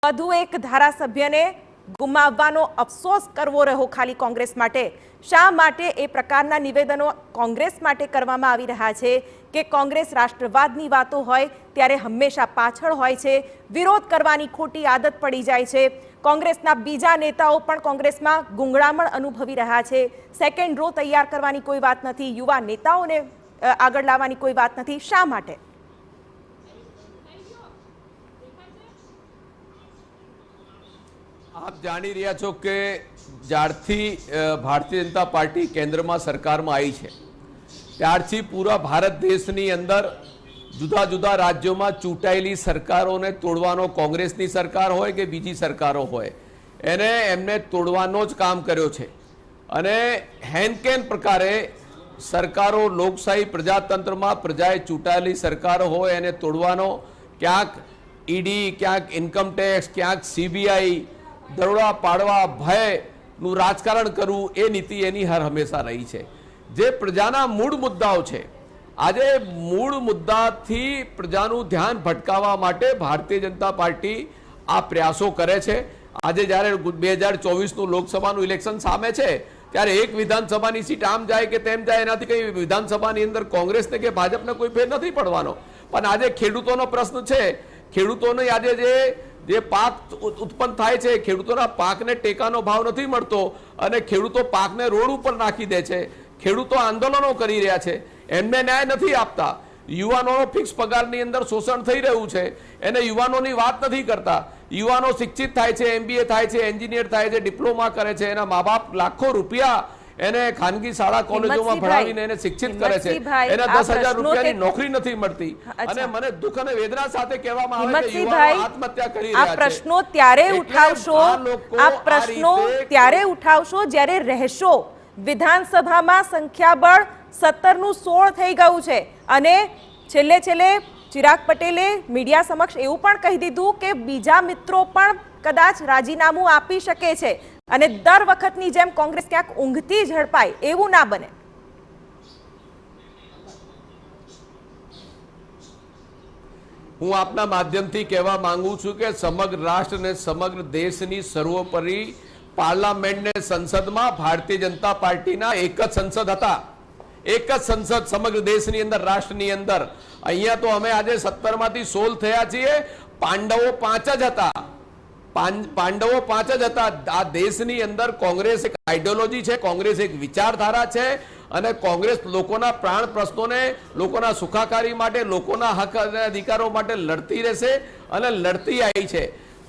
વધુ એક ધારાસભ્યને ગુમાવવાનો અફસોસ કરવો રહ્યો ખાલી કોંગ્રેસ માટે। શા માટે એ પ્રકારના નિવેદનો કોંગ્રેસ માટે કરવામાં આવી રહ્યા છે કે કોંગ્રેસ રાષ્ટ્રવાદની વાતો હોય ત્યારે હંમેશા પાછળ હોય છે, વિરોધ કરવાની ખોટી આદત પડી જાય છે। કોંગ્રેસના બીજા નેતાઓ પણ કોંગ્રેસમાં ગુંગળામણ અનુભવી રહ્યા છે। સેકન્ડ રો તૈયાર કરવાની કોઈ વાત નથી, યુવા નેતાઓને આગળ લાવવાની કોઈ વાત નથી। શા માટે? આપ જાણી રહ્યા છો કે જ્યારથી ભારતીય જનતા પાર્ટી કેન્દ્રમાં સરકારમાં આવી છે ત્યારથી પૂરા ભારત દેશની અંદર જુદા જુદા રાજ્યોમાં ચૂંટાયેલી સરકારોને તોડવાનો કોંગ્રેસની સરકાર હોય કે બીજી સરકારો હોય એમને તોડવાનો જ કામ કર્યો છે। અને હેનકેન પ્રકારે સરકારો લોકશાહી પ્રજાતંત્રમાં પ્રજાએ ચૂંટાયેલી સરકારો હોય એને તોડવાનો ક્યાંક ઈડી, ક્યાંક ઇન્કમટેક્સ, ક્યાંક સીબીઆઈ, દરોડા પાડવા, ભયનું રાજકારણ કરવું એ નીતિ એની હર હંમેશા રહી છે। જે પ્રજાના મૂળ મુદ્દાઓ છે આજે મૂળ મુદ્દાથી પ્રજાનું ધ્યાન ભટકાવવા માટે ભારતીય જનતા પાર્ટી આ પ્રયાસો કરે છે। આજે જ્યારે 2024નું લોકસભાનું ઇલેક્શન સામે છે ત્યારે એક વિધાનસભાની સીટ આમ જાય કે તેમ જાય એનાથી કઈ વિધાનસભાની અંદર કોંગ્રેસને કે ભાજપને કોઈ ફેર નથી પડવાનો। પણ આજે ખેડૂતોનો પ્રશ્ન છે, ખેડૂતોને આજે જે પાક ઉત્પન્ન થાય છે ખેડૂતોના પાકને ટેકાનો ભાવ નથી મળતો અને ખેડૂતો પાકને રોડ ઉપર નાખી દે છે, ખેડૂતો આંદોલનો કરી રહ્યા છે, એમને ન્યાય નથી આપતા। યુવાનોનો ફિક્સ પગારની અંદર શોષણ થઈ રહ્યું છે, એને યુવાનોની વાત નથી કરતા। યુવાનો શિક્ષિત થાય છે, MBA થાય છે, એન્જિનિયર થાય છે, ડિપ્લોમા કરે છે, એના મા બાપ લાખો રૂપિયા એને ખાનગી શાળા કોલેજોમાં ભણાવીને એને શિક્ષિત કરે છે, એને 10,000 રૂપિયાની નોકરી નથી મળતી। અને મને દુઃખ અને વેદના સાથે કહેવામાં આવે કે યુવાનો આત્મહત્યા કરી રહ્યા છે। આ પ્રશ્નો ત્યારે ઉઠાવશો જ્યારે રહેશો વિધાનસભામાં સંખ્યાબળ 17 નું 16 થઈ ગયું છે અને છેલ્લે ચિરાગ પટેલે મીડિયા સમક્ષ એવું પણ કહી દીધું કે બીજા મિત્રો પણ કદાચ રાજીનામું આપી શકે છે અને દર વખતની જેમ કોંગ્રેસ ક્યાંક ઊંઘતી ઝડપાય એવું ના બને। હું આપના માધ્યમથી કહેવા માંગુ છું કે સમગ્ર રાષ્ટ્ર અને સમગ્ર દેશની સર્વોપરી પાર્લામેન્ટને સંસદમાં ભારતીય જનતા પાર્ટીના એક જ સંસદ હતા, એક જ સંસદ સમગ્ર દેશની અંદર, રાષ્ટ્રની અંદર। અહીંયા તો અમે આજે 17 માંથી 16 થયા છીએ, પાંડવો 5 જ હતા, પાંડવો 5 જ હતા। આ દેશની અંદર કોંગ્રેસ એક આઈડિયોલોજી છે, કોંગ્રેસ એક વિચારધારા છે અને કોંગ્રેસ લોકોના પ્રાણ પ્રશ્નોને, લોકોના સુખાકારી માટે, લોકોના હક અને અધિકારો માટે લડતી રહેશે અને લડતી આવી છે।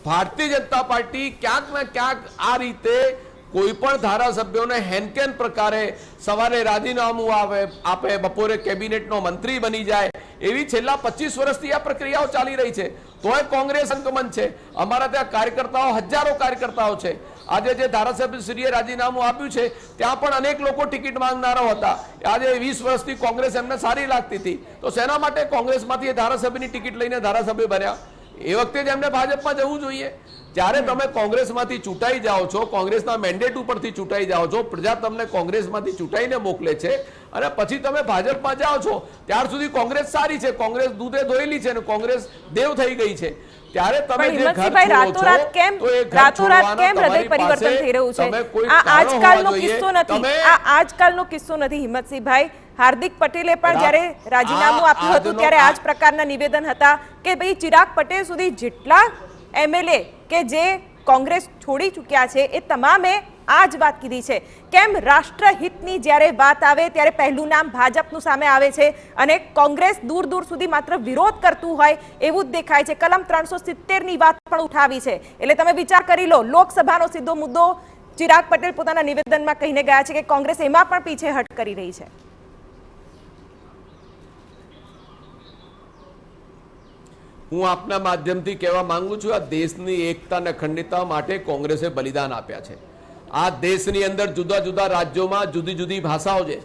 ભારતીય જનતા પાર્ટી ક્યાંક ને ક્યાંક આ રીતે કોઈ પણ ધારાસભ્યોને હેનકેન પ્રકારે સવારે રાજીનામું આપે, બપોરે કેબિનેટનો મંત્રી બની જાય, એવી છેલ્લા 25 વર્ષથી આ પ્રક્રિયાઓ ચાલી રહી છે। તોય કોંગ્રેસ સંકમન છે। અમારા ત્યાં કાર્યકર્તાઓ, હજારો કાર્યકર્તાઓ છે। આજે જે ધારાસભ્યશ્રીએ રાજીનામું આપ્યું છે ત્યાં પણ અનેક લોકો ટિકિટ માંગનારો હતા। આજે 20 વર્ષથી કોંગ્રેસ એમને સારી લાગતી હતી તો શેના માટે કોંગ્રેસમાંથી એ ધારાસભ્યની ટિકિટ લઈને ધારાસભ્ય બન્યા? એ વખતે જ એમને ભાજપમાં જવું જોઈએ। જ્યારે તમે કોંગ્રેસમાંથી ચૂંટાઈ જાઓ છો, કોંગ્રેસના મેન્ડેટ ઉપરથી ચૂંટાઈ જાઓ છો, પ્રજા તમને કોંગ્રેસમાંથી ચૂંટાઈને મોકલે છે અને પછી તમે ભાજપમાં જાઓ છો, ત્યાર સુધી કોંગ્રેસ સારી છે, કોંગ્રેસ દૂધે ધોયેલી છે અને કોંગ્રેસ દેવ થઈ ગઈ છે। ત્યારે તમે જે ઘર છોડો છો તો એ ઘર છોડવાના તમારી પાસે તમે કોઈ આજકાલનો કિસ્સો નથી, આ આજકાલનો કિસ્સો નથી હિંમતસિંહભાઈ। હાર્દિક પટેલે પણ જ્યારે રાજીનામું આપ્યું હતું ત્યારે આ જ પ્રકારના નિવેદન હતા કે ભાઈ ચિરાગ પટેલ સુધી જેટલા MLA કે જે કોંગ્રેસ છોડી ચૂક્યા છે એ તમામે આ જ વાત કીધી છે। કેમ રાષ્ટ્રહિતની જ્યારે વાત આવે ત્યારે પહેલું નામ ભાજપનું સામે આવે છે અને કોંગ્રેસ દૂર દૂર સુધી માત્ર વિરોધ કરતું હોય એવું જ દેખાય છે। કલમ 370ની વાત પણ ઉઠાવી છે, એટલે તમે વિચાર કરી લો, લોકસભાનો સીધો મુદ્દો ચિરાગ પટેલ પોતાના નિવેદનમાં કહીને ગયા છે કે કોંગ્રેસ એમાં પણ પીછેહટ કરી રહી છે। હું આપના માધ્યમથી કહેવા માંગુ છું આ દેશની એકતા અને અખંડિતતા માટે કોંગ્રેસે બલિદાન આપ્યા છે। આ દેશની અંદર જુદા જુદા રાજ્યોમાં જુદી જુદી ભાષાઓ છે,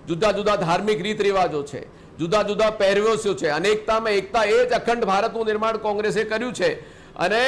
જુદા જુદા ધાર્મિક રીત રિવાજો છે, જુદા જુદા પહેરવેશો છે, અનેકતામાં એકતા, એ જ અખંડ ભારતનું નિર્માણ કોંગ્રેસે કર્યું છે। અને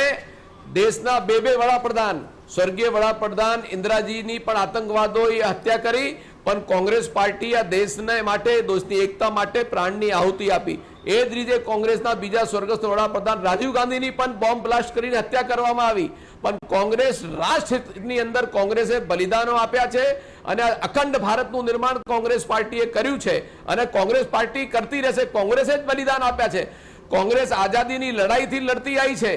દેશના બે વડાપ્રધાન, સ્વર્ગીય વડાપ્રધાન ઇન્દિરાજીની પણ આતંકવાદોએ હત્યા કરી, પણ કોંગ્રેસ પાર્ટી આ દેશને માટે, દેશની એકતા માટે પ્રાણની આહુતિ આપી। એ જ રીતે કોંગ્રેસના બીજા સ્વર્ગસ્થ વડાપ્રધાન રાજીવ ગાંધીની પણ બોમ્બ બ્લાસ્ટ કરીને હત્યા કરવામાં આવી, પણ કોંગ્રેસ રાષ્ટ્રની અંદર કોંગ્રેસે બલિદાનો આપ્યા છે અને અખંડ ભારતનું નિર્માણ કોંગ્રેસ પાર્ટીએ કર્યું છે અને કોંગ્રેસ પાર્ટી કરતી રહેશે. કોંગ્રેસે જ બલિદાન આપ્યા છે. કોંગ્રેસ આઝાદીની લડાઈથી લડતી આવી છે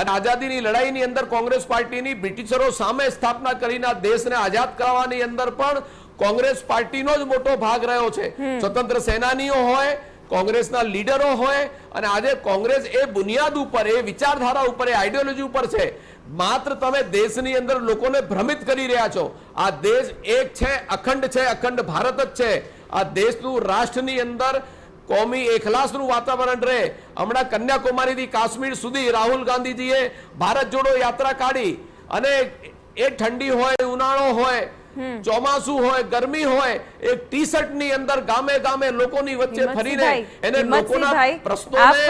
અને આઝાદીની લડાઈની અંદર કોંગ્રેસ પાર્ટીની બ્રિટિશરો સામે સ્થાપના કરીને દેશને આઝાદ કરાવવાની અંદર પણ કોંગ્રેસ પાર્ટીનો જ મોટો ભાગ રહ્યો છે. સ્વતંત્ર સેનાનીઓ હોય, કોંગ્રેસના લીડરો હોય, અને આજે કોંગ્રેસ એ બુનિયાદ ઉપર, એ વિચારધારા ઉપર, એ આઈડિયોલોજી ઉપર છે. માત્ર તમે દેશની અંદર લોકોને ભ્રમિત કરી રહ્યા છો. આ દેશ એક છે, અખંડ છે, અખંડ ભારત જ છે. આ દેશનું રાષ્ટ્રની અંદર કોમી એખલાસનું વાતાવરણ રહે. હમણાં કન્યાકુમારીથી કાશ્મીર સુધી રાહુલ ગાંધીજીએ ભારત જોડો યાત્રા કાઢી અને એ ઠંડી હોય, ઉનાળો હોય, ચોમાસું હોય, ગરમી હોય, એક ટી શર્ટ ની અંદર ગામે ગામે લોકોની વચ્ચે ફરીને એને લોકોના પ્રશ્નોને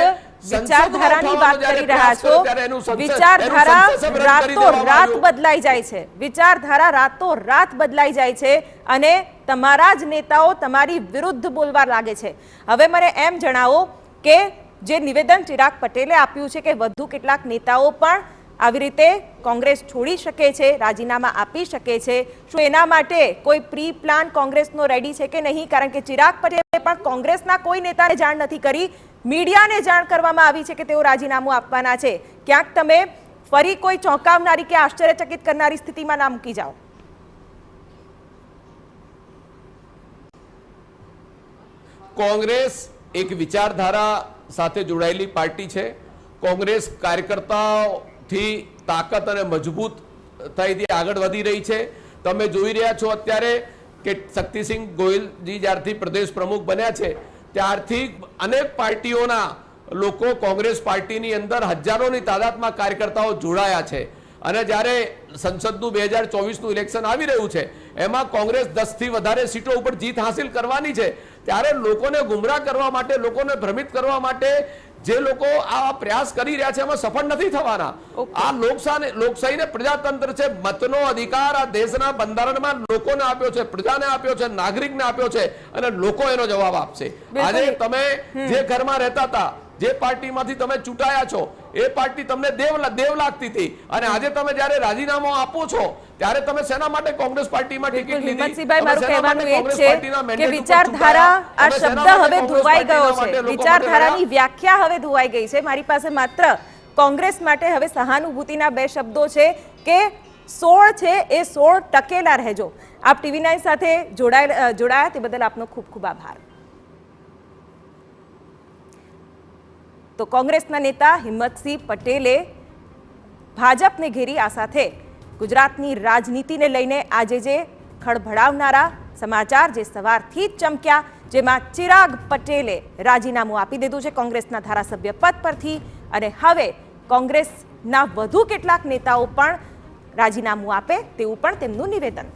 વિચારધારાની વાત કરી રહ્યા છો. વિચારધારા રાતો રાત બદલાઈ જાય છે. વિચારધારા રાતો રાત બદલાઈ જાય છે અને તમારા જ નેતાઓ તમારી વિરુદ્ધ બોલવા લાગે છે. હવે મને એમ જણાવો કે જે નિવેદન ચિરાગ પટેલે આપ્યું છે કે વધુ કેટલાક નેતાઓ પણ આવી રીતે કોંગ્રેસ છોડી શકે છે, રાજીનામા આપી શકે છે, શું એના માટે કોઈ પ્રી પ્લાન કોંગ્રેસનો રેડી છે કે નહીં? કારણ કે ચિરાગ પટેલે પણ કોંગ્રેસના કોઈ નેતાને જાણ નથી કરી, મીડિયાને જાણ કરવામાં આવી છે કે તેઓ રાજીનામું આપવાના છે. ક્યાંક તમે ફરી કોઈ ચોંકાવનારી કે આશ્ચર્યચકિત કરનારી સ્થિતિમાં ના મૂકી જાઓ. કોંગ્રેસ એક વિચારધારા સાથે જોડાયેલી પાર્ટી છે. કોંગ્રેસ કાર્યકર્તાઓ થી તાકાત અને મજબૂત થઈથી આગળ વધી રહી છે. તમે જોઈ રહ્યા છો અત્યારે કે શક્તિસિંહ ગોહિલજી જ્યારથી પ્રદેશ પ્રમુખ બન્યા છે ત્યારથી અનેક પાર્ટીઓના લોકો કોંગ્રેસ પાર્ટીની અંદર હજારોની તાદાદમાં કાર્યકર્તાઓ જોડાયા છે અને જ્યારે સંસદનું 2024નું ઇલેક્શન આવી રહ્યું છે એમાં કોંગ્રેસ 10 થી વધારે સીટો ઉપર જીત હાંસિલ કરવાની છે ત્યારે લોકોને ગુમરાહ કરવા માટે, લોકોને ભ્રમિત કરવા માટે જે લોકો આ પ્રયાસ કરી રહ્યા છે એમાં સફળ નથી થવાના. આ લોકશાહીને પ્રજાતંત્ર છે, મતનો અધિકાર આ દેશના બંધારણમાં લોકોને આપ્યો છે, પ્રજાને આપ્યો છે, નાગરિકને આપ્યો છે અને લોકો એનો જવાબ આપશે. આજે તમે જે ઘરમાં રહેતા હતા, જે પાર્ટીમાંથી તમે ચૂંટાયા છો એ પાર્ટી તમને દેવ લાગતી હતી અને આજે તમે જ્યારે રાજીનામું આપો છો ત્યારે તમે શેના માટે કોંગ્રેસ પાર્ટીમાં ટિકિટ લીધી? હિંમતસિંહભાઈ, મારું કહેવાનું એ છે કે વિચારધારા આ શબ્દ હવે ધોવાઈ ગયો છે. વિચારધારાની વ્યાખ્યા હવે ધોવાઈ ગઈ છે. મારી પાસે માત્ર કોંગ્રેસ માટે હવે સહાનુભૂતિના 2 શબ્દો છે કે 16 છે એ 16 ટકેલા રહેજો. આપ TV9 સાથે જોડાયા તે બદલ આપનો ખૂબ ખૂબ આભાર. તો કોંગ્રેસના નેતા હિંમતસિંહ પટેલે ભાજપને ઘેરી આ સાથે ગુજરાતની રાજનીતિને લઈને આજે જે ખળભળાવનારા સમાચાર જે સવારથી જ ચમક્યા, જેમાં ચિરાગ પટેલે રાજીનામું આપી દીધું છે કોંગ્રેસના ધારાસભ્ય પદ પરથી અને હવે કોંગ્રેસના વધુ કેટલાક નેતાઓ પણ રાજીનામું આપે તેવું પણ તેમનું નિવેદન.